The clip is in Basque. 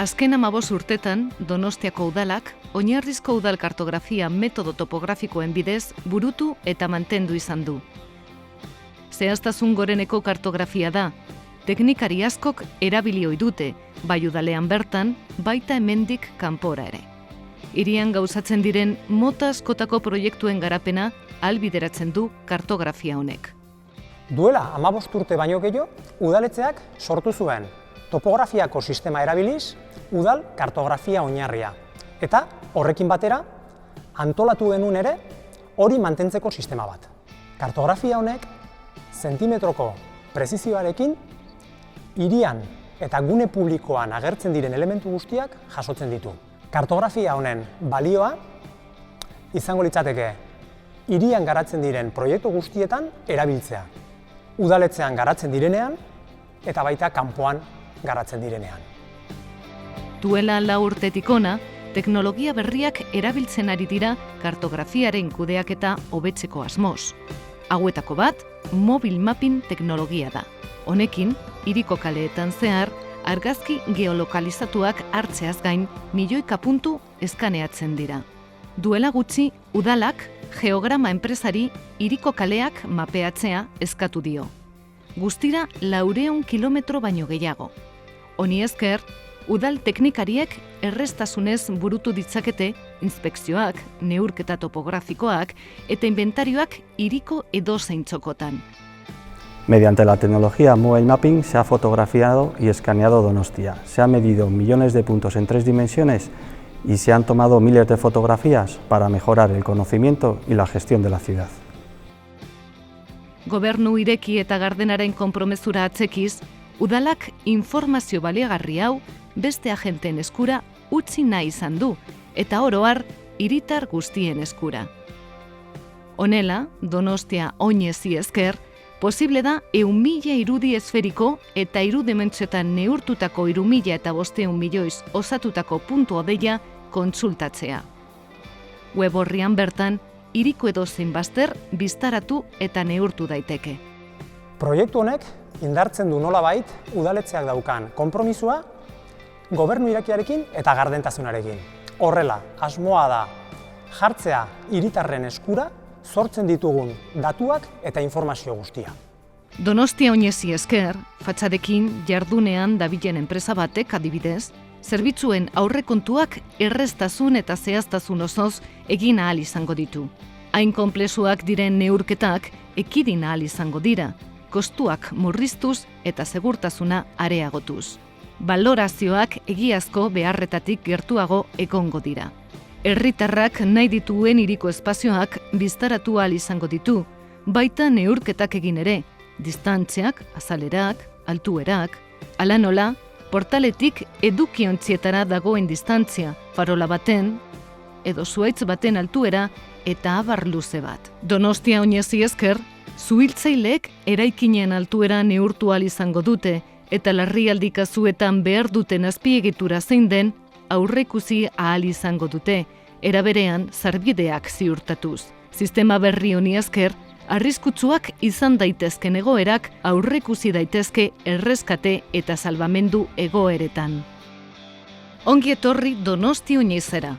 Azken 15 urtetan, Donostiako udalak, oinarrizko udal kartografia metodo topografikoen bidez burutu eta mantendu izan du. Zehaztasun goreneko kartografia da, teknikari askok erabili ohi dute, bai udalean bertan, baita hemendik kanpora ere. Hirian gauzatzen diren mota askotako proiektuen garapena ahalbideratzen du kartografia honek. Duela 15 urte baino gehiago, udaletxeak sortu zuen topografiako sistema erabiliz, udal kartografia oinarria. Eta horrekin batera, antolatu genuen ere hori mantentzeko sistema bat. Kartografia honek zentimetroko prezizioarekin hirian eta gune publikoan agertzen diren elementu guztiak jasotzen ditu. Kartografia honen balioa izango litzateke hirian garatzen diren proiektu guztietan erabiltzea. Udaletxean garatzen direnean eta baita kanpoan garatzen direnean. Duela 4 urtetik hona, teknologia berriak erabiltzen ari dira kartografiaren kudeaketa hobetzeko asmoz. Hauetako bat, mobil mapping teknologia da. Honekin, hiriko kaleetan zehar, argazki geolokalizatuak hartzeaz gain, milioika puntu eskaneatzen dira. Duela gutxi, udalak, geograma enpresari hiriko kaleak mapeatzea eskatu dio. Guztira 400 kilometro baino gehiago. Honi esker, udal teknikariek erreztasunez burutu ditzakete inspekzioak, neurketa topografikoak eta inventarioak hiriko edozein txokotan. Mediante la tecnología Mobile Mapping se ha fotografiado y escaneado Donostia. Se han medido millones de puntos en 3 dimensiones y se han tomado miles de fotografías para mejorar el conocimiento y la gestión de la ciudad. Gobernu ireki eta gardenaren konpromezura atzekiz, udalak informazio baliagarri hau beste agenteen eskura utzi nahi izan du, eta oro har hiritar guztien eskura. Honela, Donostia oinezi esker, posible da 100.000 irudi esferiko eta 3 dimentsioetan neurtutako 3.500 milioiz osatutako puntu odeia kontsultatzea. Web orrian bertan, hiriko edozein bazter biztaratu eta neurtu daiteke. Proiektu honek indartzen du nolabait udaletxeak daukan konpromisua gobernu irakiarekin eta gardentasunarekin. Horrela, asmoa da jartzea hiritarren eskura sortzen ditugun datuak eta informazio guztia. Donostia oinezi esker, fatxadekin jardunean dabilen enpresa batek adibidez, zerbitzuen aurrekontuak erreztasun eta zehaztasun osoz egin ahal izango ditu. Hain konplexuak diren neurketak ekidin ahal izango dira, kostuak murriztuz eta segurtasuna areagotuz. Balorazioak egiazko beharretatik gertuago egongo dira. Herritarrak nahi dituen hiriko espazioak biztaratu ahal izango ditu, baita neurketak egin ere, distantziak, azalerak, altuerak, hala nola, portaletik edukiontzietara dagoen distantzia, farola baten, edo zuhaitz baten altuera eta abar luze bat. Donostia oinezi esker, zuhiltzaileek eraikinen altuera neurtu ahal izango dute eta larrialdi kasuetan behar duten azpiegitura zein den aurreikusi ahal izango dute, era berean sarbideak ziurtatuz. Sistema berri honi esker, arriskutsuak izan daitezken egoerak aurreikusi daitezke erreskate eta salbamendu egoeretan. Ongi etorri Donosti oinezera.